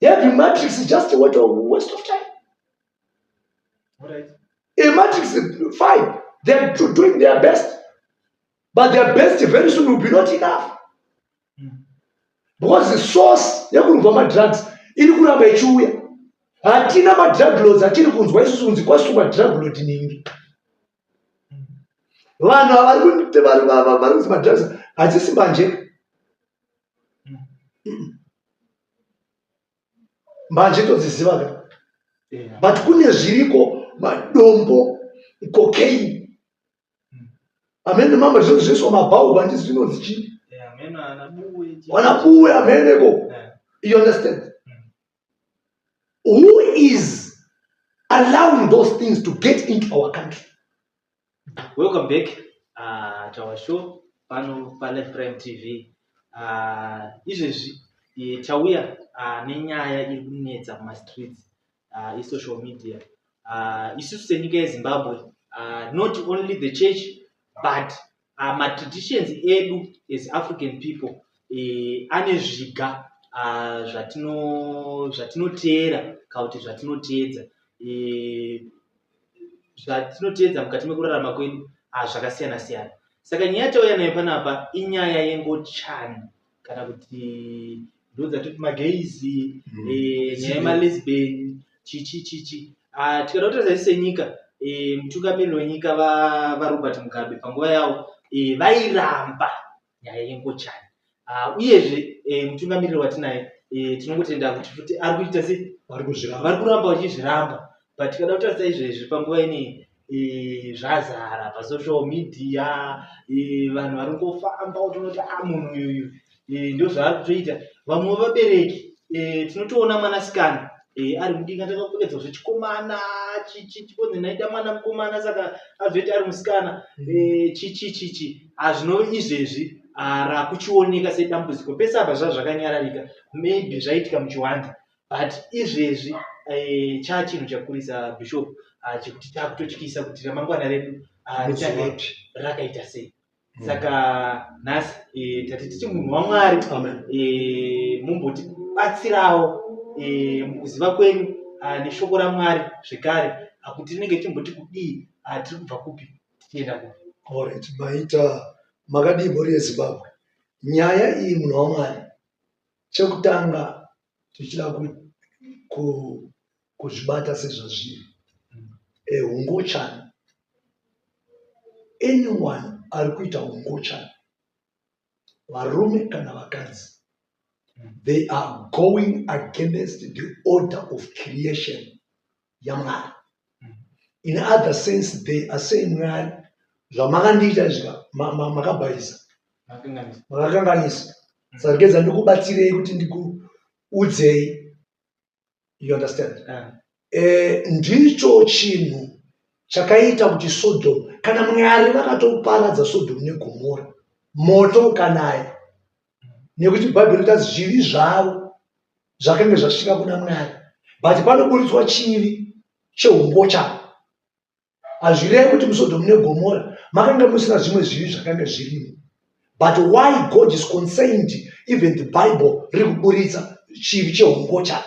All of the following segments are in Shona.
Every matrix is just a waste of time. All right. A matrix is fine. They're doing their best. But their best very soon will be not enough. Because the source yekurumva madrugs iri kuramba ichiuya. Hatina madrug lords atiri kunzwa isusu kunzi kwasungwa drug lord ningi. Vanhu vari kunzi madrugs hadzisi mbanje. Mbanje todziziva ka. But kune zviriko madombo, cocaine. Amene mama zvinozviswa mabhawu bandisi zvinonzi chii? Wanabuwe ameneko. You understand? Who is allowing those things to get into our country? Welcome back to our show, pano Life Prime TV. Izvezvi tauya nenyaya iri kunetsa mumastreets social media. Isusu senyika yeZimbabwe, not only the church but traditions edu as African people ane zviga zvatinoteera kana kuti zvatinoteedza mukati mekurarama kwedu zvakasiyana siyana. Saka nyaya yatauya nayo panapa inyaya yengochani kana kuti ndo dzatoti mageizi, nyaya yemalesbian chichi. Tikada kutarisa senyika, mutungamiriri wenyika vaRobert Mugabe panguva yavo vairamba nyaya yengochani. Uyezve mutungamiriri watinaye tinongotenda kuti futi ari kuita sei, vari kuramba vachizviramba. But tikada kutarisa izvezvi panguva ine zvazara pasocial media, vanhu vari kungofamba utonoti munhu uyu ndio zvaari kutoita. Vamwe vabereki tinotoona mwanasikana ari mudinga takapfekedzwa zvechikomana chikonzi naita mwana mukomana saka azveti ari musikana chichi. Zvinove izvezvi rakuchioneka sedambudziko. Pese apa zvakanyararika, maybe zvaitika muchiwanda, but izvezvi chinhu chakurisa bishop chekuti takutotyisa kuti ramangwana redu richange rakaita sei. Saka nhasi tati tichi munhu waMwari mumbotibatsirawo mukuziva kwenyu neshoko raMwari zvekare kuti tinenge timboti kudii, tiri kubva kupi tichienda kupi. Alright, maita makadii mhuri yeZimbabwe. Nyaya iyi munhu waMwari, chekutanga tichida kuzvibata sezvazviri. Hungochani. Anyone ari kuita hungochani, varume kana vakadzi, they are going against the order of creation yaMwari. In other sense, they are saying Mwari zvamakandiita izva makabhaisa, makakanganisa. Saka ndikubatsirei kuti ndikuudzei. You understand? Ndicho chinhu chakaita kuti Sodom, kana Mwari vakatoparadza Sodom neGomora, moto ukanaya, nekuti Bhaibheri ritazi zvivi zvavo zvakanga zvasvika kuna Mwari, but panoburitswa chivi chehungochani. Hazvirevi kuti muSodom neGomora makanga musina zvimwe zvivi zvakanga zvirimo, but why God is concerned, even the Bible riri kuburitsa chivi chehungochani,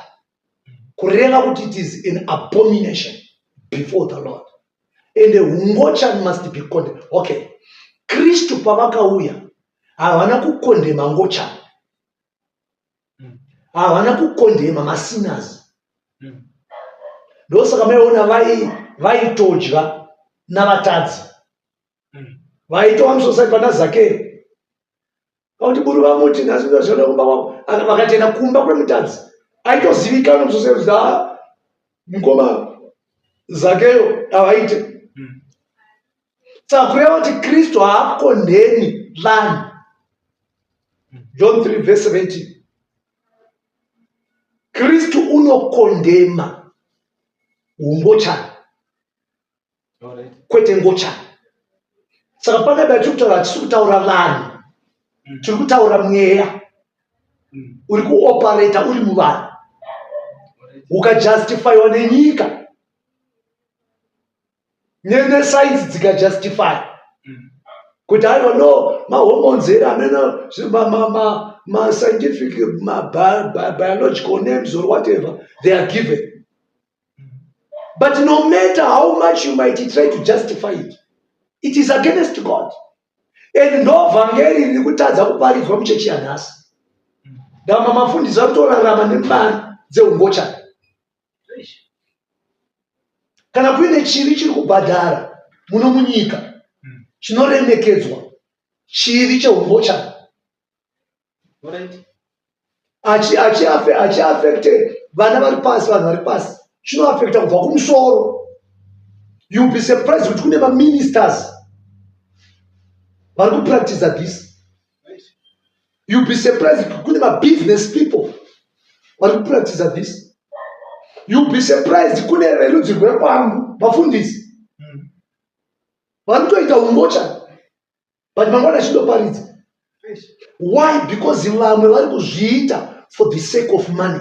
kureva kuti it is an abomination before the Lord. And the hungochani must be condemned. Okay, Kristu pavakauya havana kukondema ngochani, havana kukondema masinners. Ndosaka maiona vaitodya navatadzi, vaitova musosai pana Zakeo. Kuti buru vamuti nhasi zvaona kumba kwako, vakatenda kumba kwemutadzi, aitozivikanwa musosai kuti mukoma Zakeo avaite. Saka kureva kuti Kristu haakondemi vanhu. John 3 verse 17. Kristu unokondema hungochani, kwete ngochani. Saka panapa tiri kutaura, hatisi kutaura vanhu, tiri kutaura mweya uri kuopareta uri muvanhu, ukajustifyiwa nenyika nesainzi dzikajustify kuti aiwa no mahormones here amene scientific biological names or whatever they are given. But no matter how much you might try to justify it, it is against God. And no vhangeri riri kutadza kuparidzwa muchechi yanhasi. Dama mafundisi akutorarama nembani dzeumbochana. Kana kuine chivi chiri kubhadhara muno munyika chinoremekedzwa, chivi cheumbochana. Achiafekte vana vari pasi, vanhu vari pasi, chinoafekta kubva kumusoro. You'll be surprised kuti kune maministers vari kupractice this. You'll be surprised kuti kune mabusiness people vari kupractice this. You'll be surprised kune rerudzi rwekwangu vafundisi vari kutoita umbochana, but mangwana chindoparidza. Why? Because vamwe vari kuzviita for the sake of money.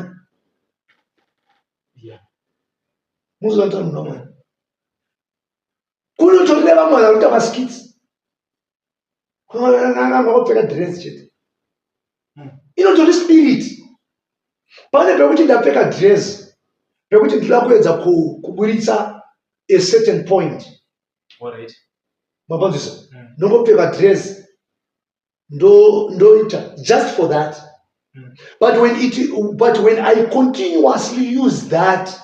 Muzoita munhu wamwari kunotori nevamwe vari kuita maskits, vakapfeka dress chete. Inotori spirit. Pane pekuti ndapfeka dress, pekuti ndinoda kuedza kuburitsa a certain point. Mapanzisa ndongopfeka dress ndoita just for that. But when I continuously use that,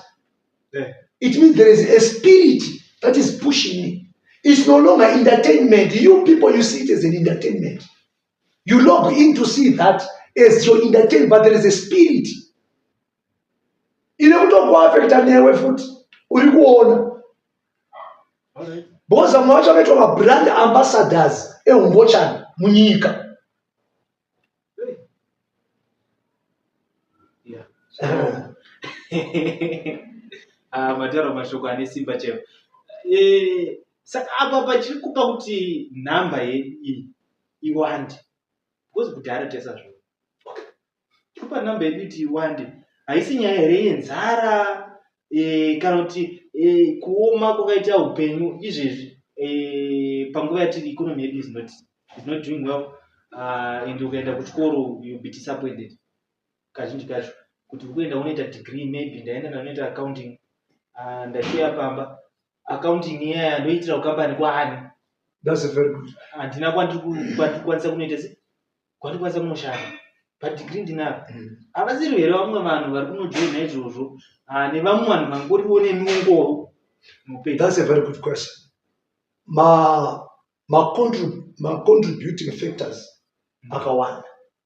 it means there is a spirit that is pushing me. It's no longer entertainment. You people, you see it as an entertainment. You log in to see that as your entertainment, but there is a spirit. Ine kutokuafekta newe futi uri kuona. Because vamwe vacho vakaitwa mabrand ambassadors eumbochana munyika. Mataro mashoko ane simba chero. Saka apa pachiri kupa kuti nhamba yedu iyi iwande. Because kudhara tesa zvo. Kupa nhamba yedu kuti iwande. Haisi nyaya here yenzara kana kuti kuoma kwakaita upenyu izvezvi. Panguva yatiri economy yedu is not doing well. And ukaenda kuchikoro you'll be disappointed. Kazhinji kacho kuti ukuenda unoita degree, maybe ndaenda ndanoita accounting, ndashiya pamba accounting iya ndoitira ukambani kwaani. That's a very good. Handina kwandikwanisa kunoita sei, kwandikwanisa kunoshanda, but degree ndinapo. Havasiri here vamwe vanhu vari kunojoina izvozvo nevamwe vanhu vangoriwo nemungoro muupenyu. That's a very good question. Ma contributing factors akawanda.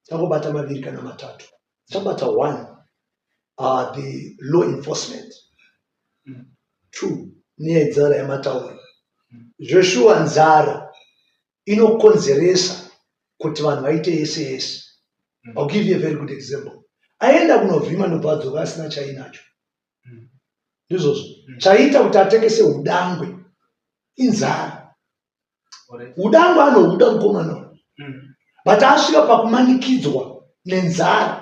Tangobata maviri kana matatu. Chambata 1, the law enforcement. 2, nzara yamatauri. Joshua nzara inokonzeresa kuti vanhu vaite yese yese. I'll give you a very good example. Aenda kunovhima nobhadzoka asina chainacho. Ndizvozvo. Chaita kuti atengese udangwe inzara. Udangwe anohuda mukomana. But asvika pakumanikidzwa nenzara.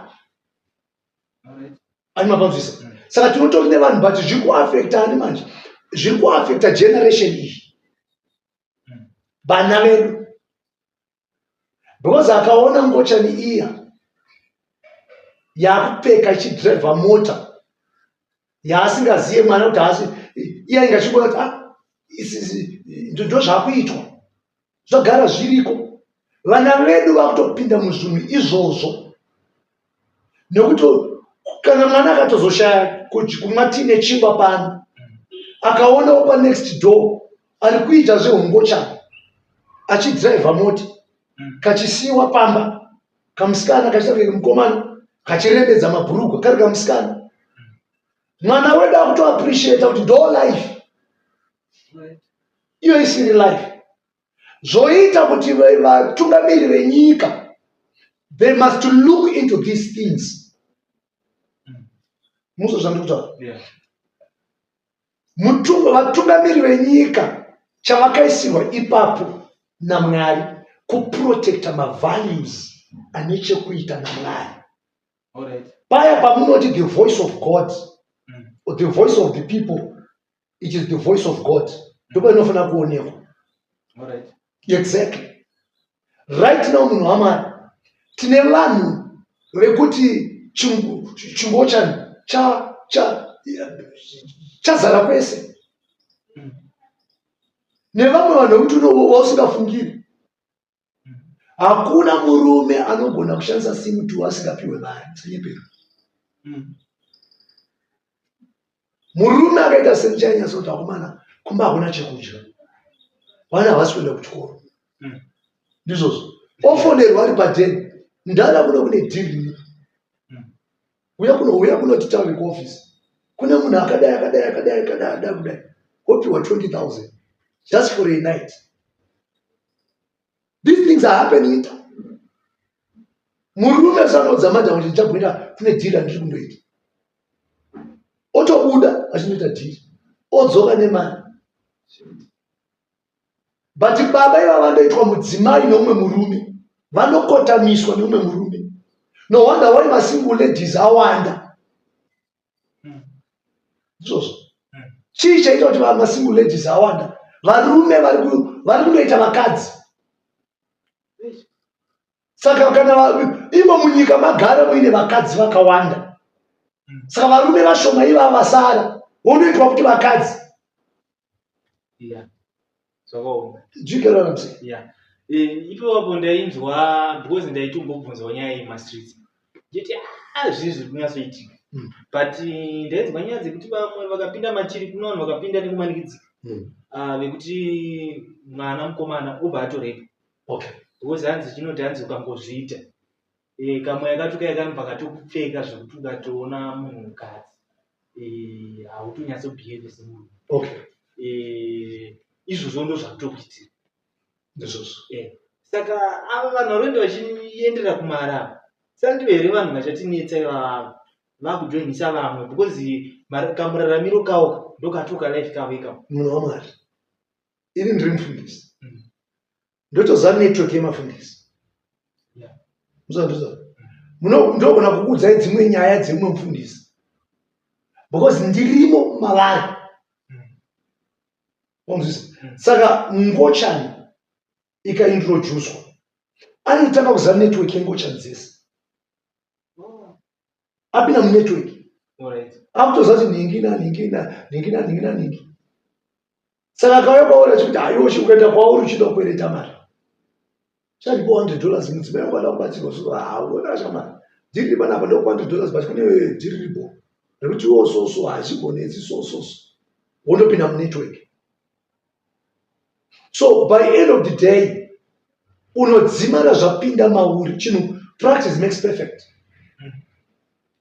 Animapanzvisa. Saka tinotori nevanhu but zviri kuafekta ani manje. Zviri kuafekta generation iyi. Vana vedu. Because akaona ngochani iya yakupfeka ichidhiraivha mota yaasingaziye mwana kuti asi iya ingachibona kuti ndo zvakuitwa zvagara zviriko. Vana vedu vakutopinda muzvinhu izvozvo nekuti kana mwana akatozoshaya kumwa tii nechingwa pano akaonawo panext door ari kuita zvehumbochana achidhiraivha mota kachisiwa pamba kamusikana kachitaveka mukomana kachirembedza mabhurugwa kari kamusikana. Mwana wedu akutoappreciate kuti ndo life iyo isiri life. Zvoita kuti vatungamiri venyika they must look into these things. Muso zvandikutaura. Vatungamiri venyika chavakaisirwa ipapo naMwari kuprotecta mavalues ane chekuita naMwari. Paya pamunoti the voice of God or the voice of the people, it is the voice of God. Ndipo inofana kuonekwa. Exactly. Right now munhu waMwari tine vanhu rekuti chingwa chazara kwese nevamwe vanhu vekuti wausingafungiri. Hakuna murume anogona kushandisa simu tu asingapiwe mari. Sanyepero murume akaita semuchanyasa kuti akomana kumba hakuna chekudya, vana havasi kuenda kuchikoro, ndizvozvo ofonerwa ari padheni, ndada kuno kune dhiri uya kunoti tauri kuofisi kune munhu akadai kudai opiwa 20,000 just for a night. These things are happening. Murume sanoudza madhamu kuti ndichabwira kune dhiri handiri kundoita, otobuda achinoita dhiri odzoka nemari. But baba iva vandoitwa mudzimai neumwe murume, vanokotamiswa neumwe murume. No wonder why masingle ladies awanda. Izvozvo chii chaita kuti masingle ladies awanda? Varume vari kundoita vakadzi. Saka kana imo munyika magara muine vakadzi vakawanda, saka varume vashoma iva vasara vonoitwa kuti vakadzi. Ipapo ndainzwa because ndaitombobvunzawo nyaya yemastreets nditi zvii zviri kunyatsoitika, but ndainzwa nyaya dzekuti vamwe vakapinda machiri kuno vanhu vakapinda nekumanikidzika vekuti mwana mukomana obva atorepa. Because hanzi chinoti hanzi ukangozviita kamwe yakatuka yakanobva katokupfeka zvekuti ukatoona munhu mukadzi hautonyatsobhiheve semunhu. Izvozvo ndo zvakutokuitira izvozvo. Saka ava vanhu varoenda vachiendera kumarapa, sandivere here vanhu vachatinetsa ivava vakujoinisa vamwe because kamuraramiro kavo ndokatoka life kavo ikavo. Munhu wamwari, ini ndiri mufundisi, ndotoziva network yemafundisi. Ndogona kukuudzai dzimwe nyaya dzemumwe mufundisi because ndirimo mavari. Saka ngochani ikaintroducwa anotanga kuziva network yengochani dzese. Apinda munetwork akutoziva kuti ningi. Saka akauya kwauri achikuti ayoshi ukaenda kwauri uchida kukwereta mari charipo $100 mudzimai wangu ada kubatsirwa so hauna shamari dhiri ripanapa ndokupa $100 but kune dhiri ripo rekuti iwo soso hachigonetsi sososo wondopinda munetwork. So by end of the day unodzimara zvapinda mauri. Chinhu practice makes perfect.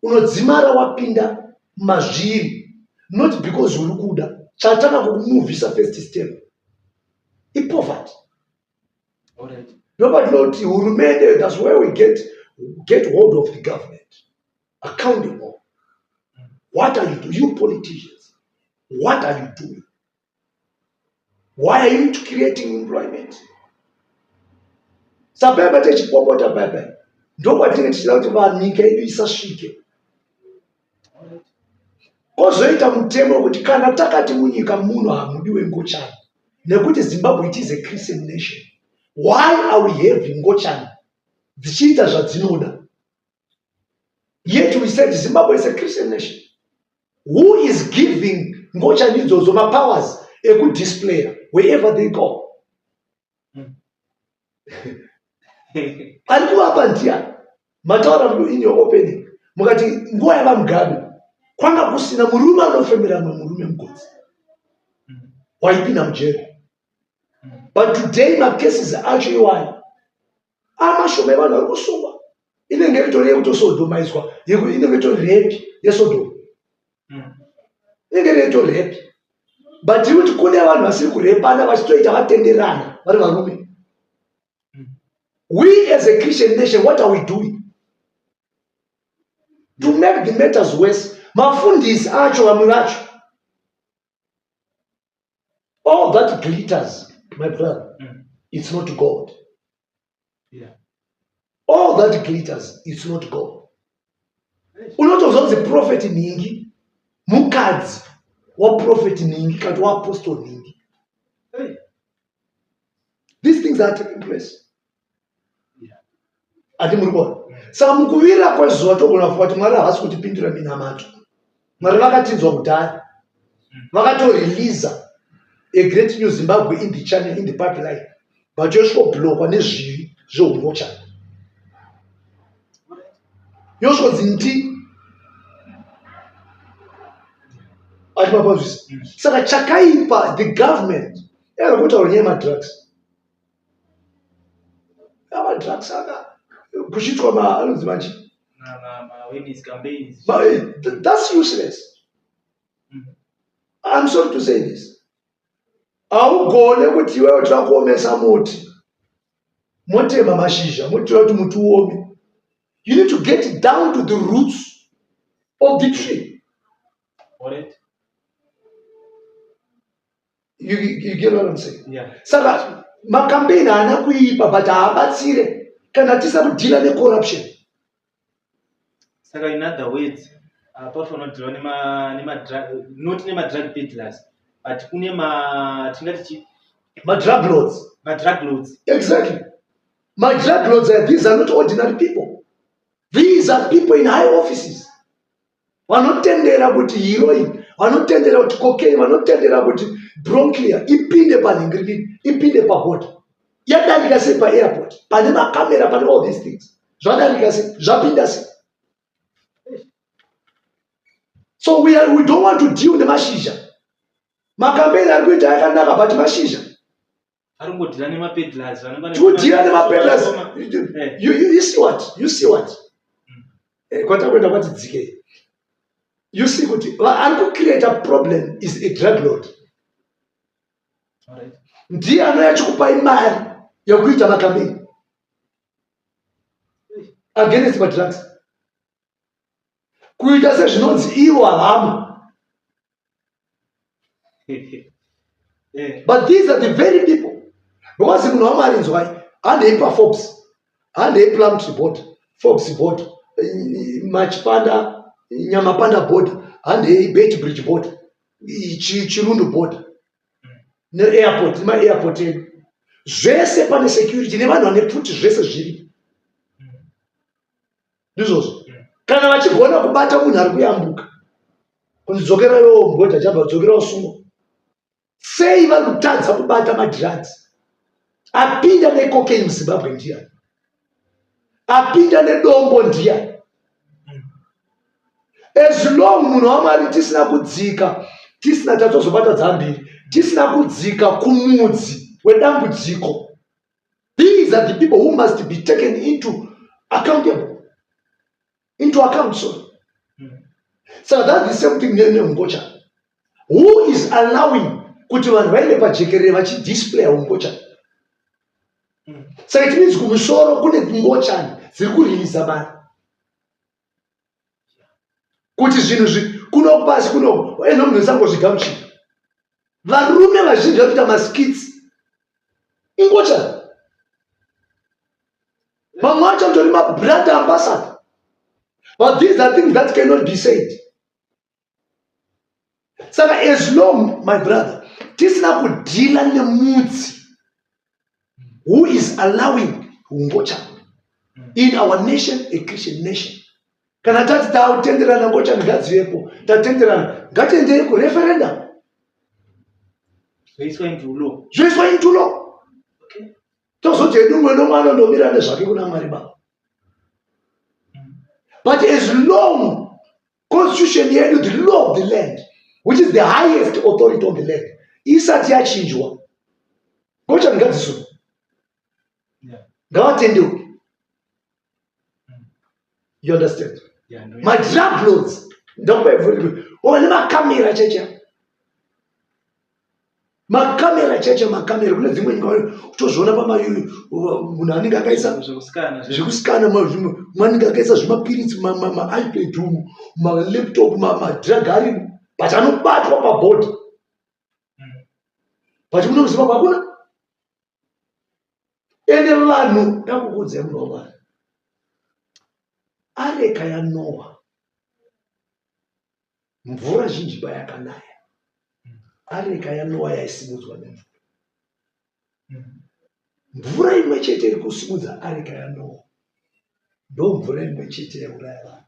Unodzimara wapinda mazviri not because uri kuda. Chataka kukumuvhisa first step ipoverty. Nobody knows hurumende. That's where we get hold of the government accountable. What are you doing? You politicians, what are you doing? Why are you creating employment? Sababa techipopota baba ndokwatinenge tichida kuti vanhu nyika yedu isasvike. Kozoita mutemo wekuti kana takati munyika muno hamudiwe ngochani nekuti Zimbabwe it is a Christian nation. Why are we having ngochani dzichiita zvadzinoda? Yet we said Zimbabwe is a Christian nation. Who is giving ngochani idzodzo mapowers ekudisplaya wherever they go? Ari kuvapa ndiani? Mataura in your opening mukati nguva yavamugabe kwanga kusina murume anofemera mumwe murume mugodzi waipinda mujeri. But today macases acho iwayo amashoma evanhu vari kusungwa. Inenge itori yekutosodomaiswa, inenge itori repi yeSodoma, inenge itori repi. But kuti kune vanhu vasiri kurepana vachitoita vatenderana vari varume. We as a Christian nation, what are we doing to make the matters worse? Mafundisi acho vamwe vacho, all that glitters, my brother, it's not God. All that glitters, it's not God. Unotoziva kuti prophet ningi mukadzi waprofeti ningi kati waapostle ningi. These things are taking place. Ati muri kuona Saka mukuvira kwezuva togona kufunga kuti Mwari havasi kutipindura minamato. Mwari vakatinzwa kudhaya. Vakatoreleasa a great new Zimbabwe in the channel, in the pipeline. Vachosvikoblokwa nezvivi zveumbocha. Yosviko dzinti achimapazvisi. Saka chakaipa the government yakakutaura nyaya yemadrugs. Drugs aka kuchitwa anonzi manji. Awareness campaigns. That's useless. I'm sorry to say this. Haugone kuti iwewe tirakuomesa muti motema mashizha motira kuti muti uome. You need to get down to the roots of the tree. Alright. You get what I'm saying? Yeah. Saka makampeni haana kuipa but haabatsire kana tisa kudhila necorruption. Saka in other words, apart from not drug peddlers, but kune drug lords. Drug lords. Exactly. Drug lords, these are not ordinary people. These are people in high offices. Vanotendera kuti heroin, vanotendera kuti cocaine, vanotendera kuti bronchia, ipinde paningiriki, ipinde paboard. Yadarika sei pa-airport, pane makamera, pane all these things. Zvadarika sei, zvapinda sei. So we don't want to deal with mashizha. Makampeni ari kuita yakanaka but mashizha. Arungodhila nemapeddlers. Tudhila nemapeddlers. You see what? You see what? Kwatakwenda kwati dzike. You see kuti ari create a problem is a drug lord. Alright. Ndiye anouya achikupai mari yokuita makampeni against madrugs. Kuita sezvinonzi ivo havamo. But these are the very people. Because munhu wamarinzwai handeipa Forbes, handeiplumtree board, Forbes board, machipanda nyamapanda board, handei board, chirundu board, neairport, maairport edu zvese pane security nevanhu vane pfuti zvese zviri. Ndizvozvo. Kana vachigona kubata munhu ari kuyambuka kuti dzokera iwewo mbodha chabva dzokera usungwa, sei vari kutadza kubata madrugs? Apinda necocaine muZimbabwe ndiani? Apinda nedombo ndiani? As long munhu waMwari tisina kudzika, tisina tatozobata dzambiri, tisina kudzika kumudzi wedambudziko. These are the people who must be taken into accountable, into account. So that's the same thing neumbocha. Who is allowing kuti vanhu vaende pajekerere vachidisplay umbocha? So it means kumusoro kune ngochani dziri kuriliza mari kuti zvinhu kuno pasi kuno munhu isangozvigamuchira. Varume vazhinji vari kuita maskits ingochani. Vamwe vacho mutori mabrand ambassador. But these are things that cannot be said. Saka as long, my brother, tisina kudhila nemudzi who is allowing ngocha in our nation, a Christian nation. Kana tati tatenderana ngocha ngadzivepo, tatenderana ngatiendei kureferendum. Zvoiswa into law. Zvoiswa into law. Okay. Tozoti umwe nomwana ndomira nezvake kuna Mwari Baba. But as long constitution yedu, the law of the land, which is the highest authority on the land, isati yachinjwa, ngocha ngadziswe. Ngavatendeuke. You understand? Yeah, no, My drug lords, nemakamera checha, makamera checha, makamera kune dzimwe nyika utozviona munhu anenge akaisa zvekusikana, mumwe anenge akaisa zvimapiritsi, maipad umu, malaptop, madrug arimo, but anobatwa pabhodhi. But muno muZimbabwe hakuna. Ende vanhu ndakukuudzai munhu waMwari, areka yaNoa, mvura zhinji payakanaya, areka yaNoa yaisimudzwa nemvura. Mvura imwe chete iri kusimudza areka yaNoa. ndomvura imwe chete yauraya vanhu.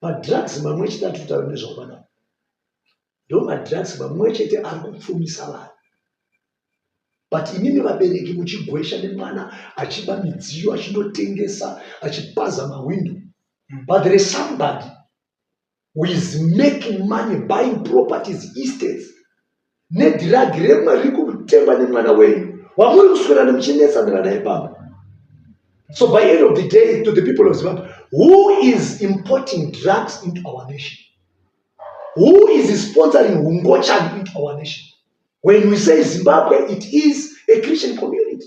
Madrugs mamwe chete atutaura nezvakanaka, ndomadrugs mamwe chete ari kupfumisa vanhu. But inini vabereki muchigwesha nemwana achiba midziyo achindotengesa achipaza mawindo, but there is somebody who is making money buying properties, estates, nedhiragi remwe riri kutengwa nemwana wenyu wamuri kuswera nemuchinetsanira naye pamba. So by end of the day, to the people of Zimbabwe, who is importing drugs into our nation? Who is sponsoring Ungochan into our nation? When we say Zimbabwe, it is a Christian community.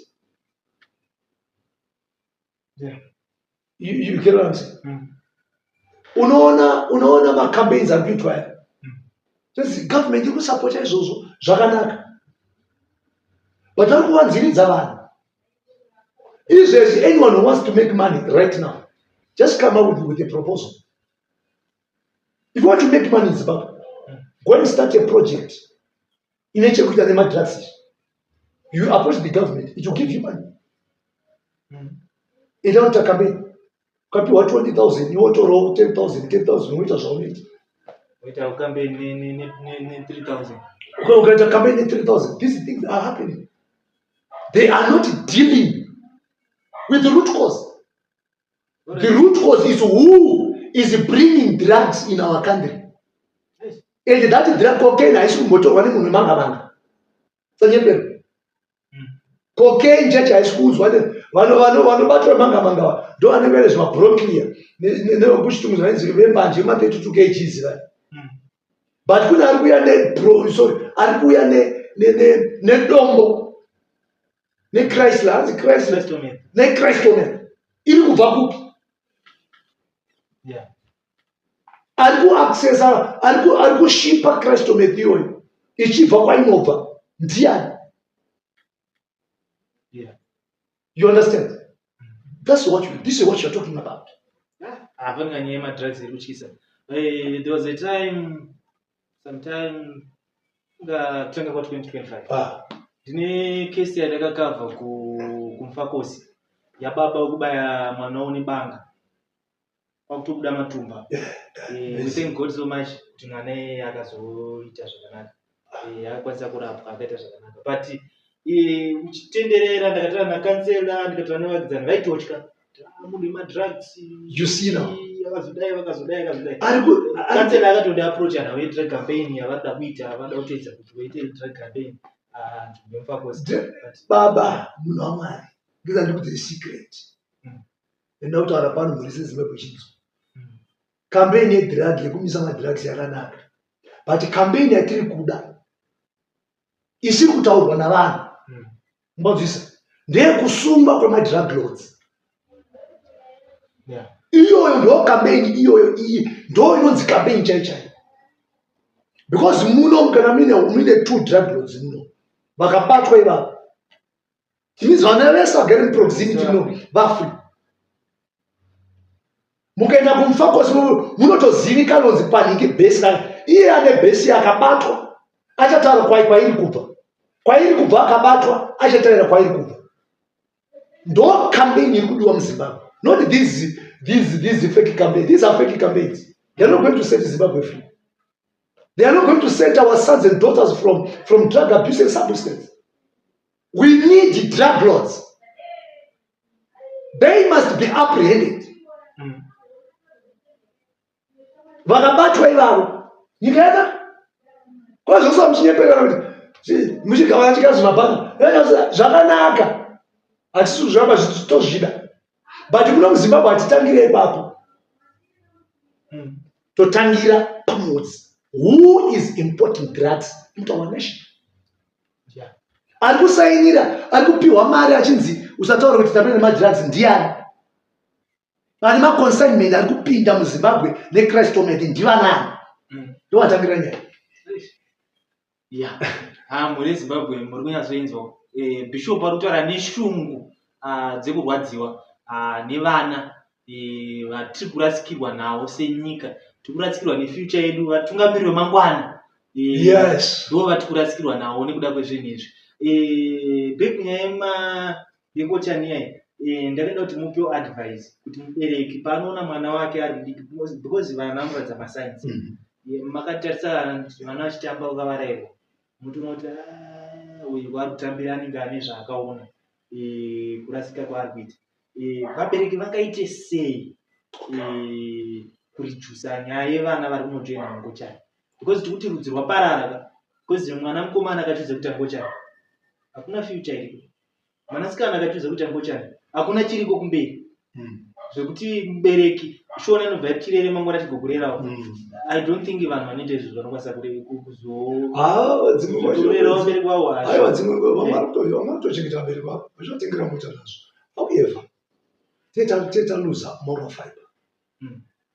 You get what I'm saying? Unaona ma campaigns are being tried. The government will support izvozvo zvakanaka. But vari kuvanziridza vanhu. If there is anyone who wants to make money right now, just come up with a proposal. If you want to make money in Zimbabwe, go and start a project. In a check with the drugs. You approach the government, it will give you money. You don't take a bit. Copy what 20,000, you want to roll 10,000, 10,000, which is all it. Wait, I'll come in 3,000. We're going to come in 3,000. These things are happening. They are not dealing with the root cause. The root cause is who is bringing drugs in our country. Yes. And that drug cocaine is motor one in manga. Cocaine church high schools one battle manga do anevere ma broccoli ne okuchitungu zvanzi vembanje mate 2 kgs right. But kuna ari kuya ne bro sorry ari kuya ne dombo ne Chrysler ne Chrysler iri kubva kupi? Yeah. Ari ku access ari ku shipa Chrysler iyoyo ichibva kwainobva ndiani? Yeah. You understand? This is what you're talking about. I've been my drugs. There was a time, sometime, about 2025. Dine case ya daga cover kumfakosi ya baba ukubaya mwana banga wakutubuda matumba. We thank God so much tunane akazoita zvakanaka. Akwanisa kurapwa akaita zvakanaka. But uchitenderera ndakatana na kansela ndikatana nevadzana vaitotya muri ma drugs. You see now vakazodai kansela akatodi approach ana we drug campaign yavada kuita vada kutoedza kuti waite drug campaign baba munhu wamwari ndiza ndikuti secret ndinokutaura pano muri seZimbabwe chinzo campaign yedrug yekumisa madrugs yakanaka, but campaign yatiri kuda isiri kutaurwa navanhu mbozvisa ndeyekusungwa kwemadrug lords. Iyoyo ndo campaign iyoyo iyi ndo inonzi campaign chaichai, because muno kana mine 2 drug lords muno vakabatwa ivavo timizi vana vese vagere muproximity muno vafree. Mukaenda kumfakosi munotozivikanwa kunzi Paniki base iye ane base akabatwa achataura kwairi kubva akabatwa achataura kwairi kubva. Ndo campaign iri kudiwa muZimbabwe, not these fake campaigns. These are fake campaigns. They are not going to set Zimbabwe free. They are not going to set our sons and daughters from drug abuse and substance. We need drug lords. They must be apprehended. Vakabatwa ivavo nyika yana kwazvosa muchinyepera kuti muchigavana chikazi mabhanga zvakanaka hatisi zvamba tozvida, but muno muZimbabwe hatitangira ipapo, totangira pamodzi. Who is importing drugs into our nation? Ari kusainira, ari kupiwa mari achinzi usataura kuti tapenda madrugs ndiani? Ani ma consignment ari kupinda muZimbabwe neChrist Omedi ndivanani? Ndo watangira nyaya. Muri Zimbabwe muri kunyatsonzwa bishop ari kutaura neshungu dzekurwadziwa nevana vatiri kurasikirwa nawo senyika, tiri kurasikirwa nefuture yedu, vatungamiri vemangwana ndo vatiri kurasikirwa nawo nekuda kwezvinhu izvi. Bekunyaya yengochani yayi ndakada kuti mupewo advice kuti mubereki paanoona mwana wake ari mudiki because vana vanoratidza masainsi makatarisa vana vachitamba ukavarairwa mutoona kuti uyu ari kutambira anenge ane zvaakaona kurasika kwaari kuita. Vabereki vangaite sei kurijusa nyaya yevana vari kunojoina mangochani because tikuti rudzi rwaparara because mwana mukomana akachiudza kuti angochani hakuna future iriko, mwanasikana akachiudza kuti angochani hakuna chiriko kumberi zvekuti mubereki shona anobva tirere mangwana tigokurerawo. I don't think vanhu vanoita izvo vanokwanisa kuzotorerawo vabereki vavo. Aiwa dzimwe vamatochengeta vabereki vavo vachotengera mota nazvo. However, teta luza moral fiber.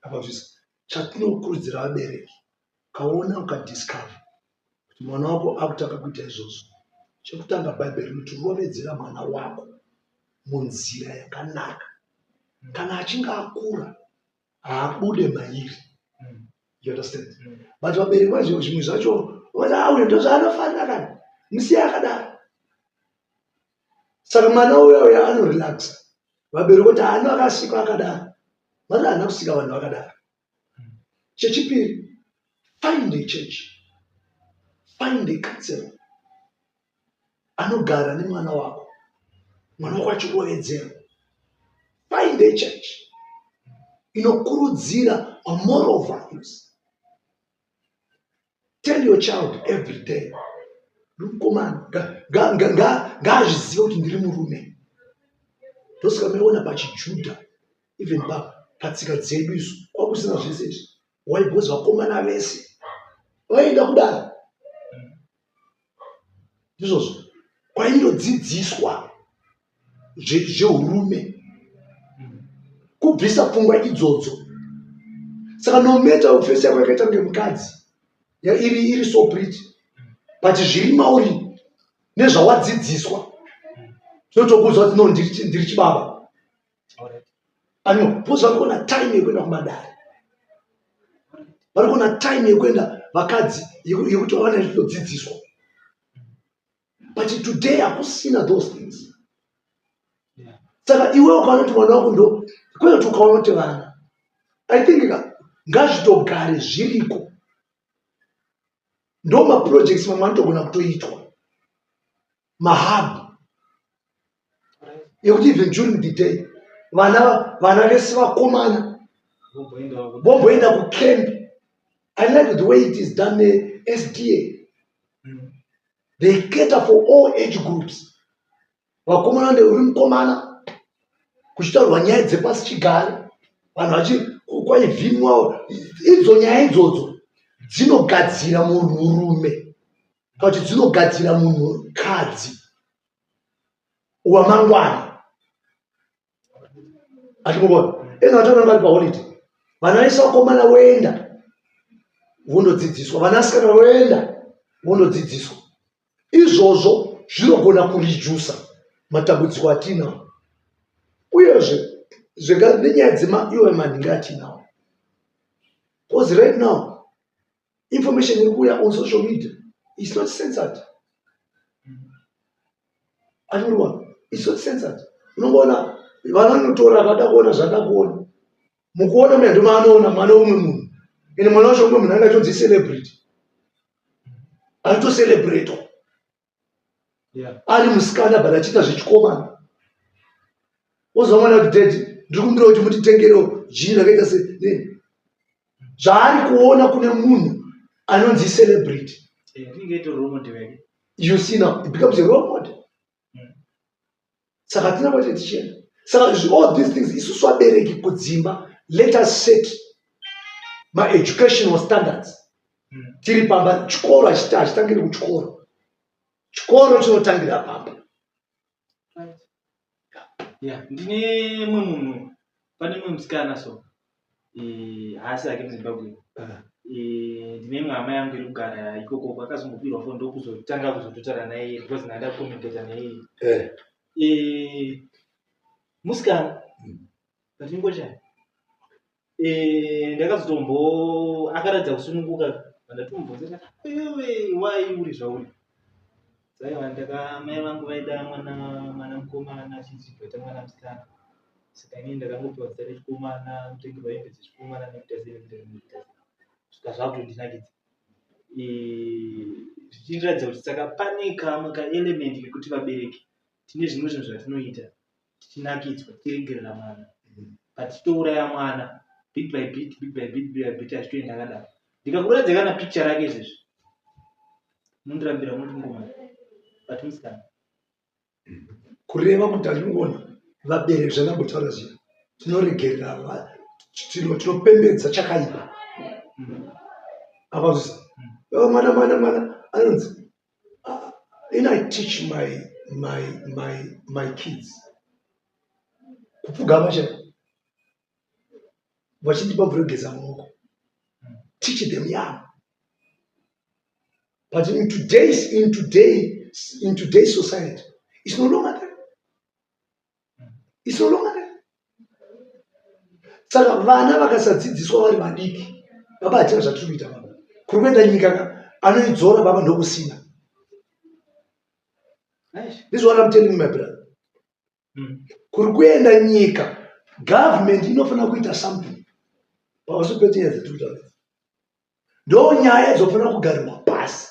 Apazvisa chatinokurudzira vabereki kaona ukadiscover kuti mwana wako akutanga kuita izvozvo, chekutanga bhaibheri rinoti rovedzera mwana wako munzira yakanaka, kana achinge akura haabude mairi. You understand? But vabereki vacho zvimwe zvacho uyu ndozvaanofanira kana musiye akadaro. Saka mwana uya anorelaxa. Vabereki kuti haano akasika akadaro, mwana haana kusika vanhu vakadaro. Chechipiri, find a church, find a counselor anogara nemwana wako, mwana wako achirovedzera. Find a church inokurudzira moral values. Tell your child every day, mukomana ngaazvizive kuti ndiri murume. Ndosaka maiona pachijudha, even patsika dzedu isu kwakusina zvese izvi, waibhozi vakomana vese vaenda kudaro. Izvozvo kwaindodzidziswa zveurume, kubvisa pfungwa idzodzo. Saka no matter ufesi yako yakaita ngemukadzi iri so pretty, but zviri mauri nezvawadzidziswa zvinotokudza kuti no ndiri chibaba. Ano pozi vari kuona time yekuenda kumadare, vari kuona time yekuenda vakadzi yekuti vana zvitodzidziswa. But today hakusina those things. Saka iwe ukaona kuti mwana wako ndo kwete kuti ukaona kuti vana, I think ngazvitogare zviriko. Ndo maprojects mamwe anotogona kutoitwa mahub yekuti even during the day vana vese vakomana vomboenda kucamp. I like the way it is done SDA. They cater for all age groups. Vakomana nde uri mukomana kuchitaurwa nyaya dzepasi chigare, vanhu kwaivhimwa. Idzo nyaya idzodzo dzinogadzira munhurume kana kuti dzinogadzira munhukadzi wamangwana. Atimubona vatona vari paholiday, vana vese vakomana voenda vondodzidziswa, vanasikana voenda vondodzidziswa. Izvozvo zvinogona kurijusa matambudziko atinawo, uyezve zvekare nenyaya dzemaiwe manhingi atinawo. Because right now information iri kuuya on social media is not censored. Atimurwa, it's not censored. Unongoona vana vanotora vada kuona zvada kuona, mukuona muyando maanoona mwana womwe munhu, ine mwana wacho umwe munhu angatonzi celebrity, anotocelebratewa ari musikana but achiita zvechikomana. Wozwa mwana kuti dedi ndiri kumbira kuti mutitengerewo jini rakaita se zvaari kuona kune munhu anonzi celebrity. You see now it becomes a role model. Saka tina kwete tichienda. Saka all these things isusu vabereki kudzimba, let us set my educational standards. Tiri pamba chikoro hachitangiri kuchikoro, chikoro chinotangira pamba. Ndine mumwe munhu, pane mumwe musikana so haasi ake muZimbabwe. Ndine mwama yangu iri kugara ikoko, kwakazongobirwa fo ndokuzotanga kuzototara naye because ndada kucommunicata naye. Musikana patingochani ndakazotombo akaratidza kusununguka, ndatombobvunza iwe wai uri zvauri. Saiwa mai vangu vaida mwana mukomana achizoita mwana musikana. Saka inini ndakangopiwa zita rechikomana, kutengerwa hembe dzechikomana nekuita sei. Kusvika zvakutondinakidza. Zvichiratidza kuti saka pane kaelement kekuti vabereki tine zvimwe zvinhu zvatinoita tichinakidzwa tichiregerera mwana. Tichitouraya mwana bit by bit achitoenda akadaro. Ndikakuratidza kana pikicha rake izvezvi mundirambira munoti mukomana but musikana. Kureva kuti andingoona vabereki zvanambotaura zviya tinoregerera tinopembedza chakaipa akazvisa mwana anonzi I teach my kids kupfugama chaipo vachindipa mvura yekugeza maoko, teach them young. But in today's society, it's no longer there. It's no longer there. Saka vana vakasadzidziswa vari vadiki, baba hatina zvatiri kuita baba. Kuri kuenda nyika anoidzora baba ndokusina. This is what I'm telling my brother. Kuri kuenda nyika, government inofana kuita something. Pamusoro penyaya dzetiri kutaura. Ndo nyaya dzofanira kugarirwa pasi.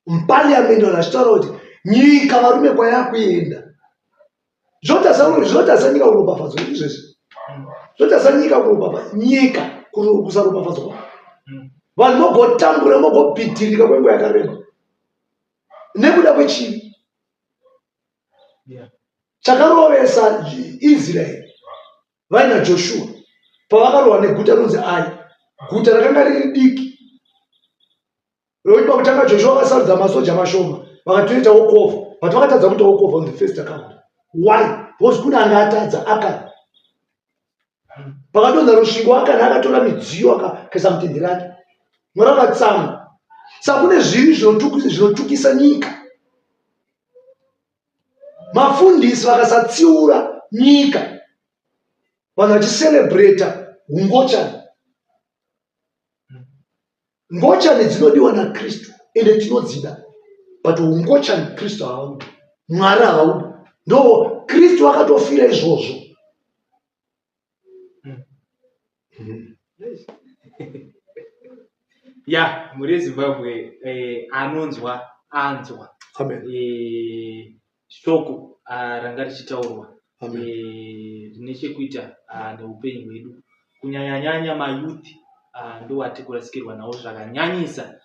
Muparliament vanachitaura kuti nyika varume kwayakuenda. Zvotasa nyika kuropafadzwa izvezvi. Zvotasa nyika kuropafadzwa, nyika kusaropafadzwa. Vanhu mogotambura mogobhidhirika kwenguva yakareba. Nekuda kwechivi. Chakarovesa Israel vaina Joshua pavakarwa neguta rinonzi Ai. Guta rakanga riri diki. Roipa kutanga Joshua vakasarudza masoja mashoma vakatoita wokovu, but vakatadza kuita wokovu on the first account. Why? Because kuna anga atadza Akani. Pakadonha rusvingo Akani akatora midziyo akaisa mutende rake. Mwana vakatsamwa. Saka kune zvinhu zvinotukisa nyika. Mafundisi vakasatsiura nyika, vanhu vachicelebrata ungochani. Ngochani dzinodiwa naKristu ende tinodzida, but ungochani Kristu haudi, Mwari haudi. Ndo Kristu akatofira izvozvo. Muri Zimbabwe anonzwa anzwa. Amen. Shoko ranga richitaurwa rine chekuita neupenyu hwedu, kunyanya mayuthi ndo watikurasikirwa nawo zvakanyanyisa.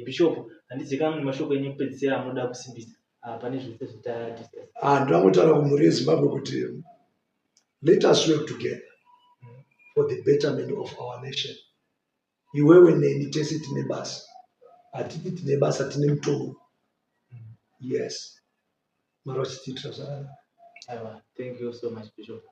Bishop, handizikamwe mashoko enyu kupedzisira amunoda kusimbisa pane zvese zvitadiscuss. Ndoangotaura kumhuri yeZimbabwe kuti let us work together for the betterment of our nation. Iwewe neni tese tine basa, hatiti tine basa, tine mutoro. Yes. Thank you so much, Bishop.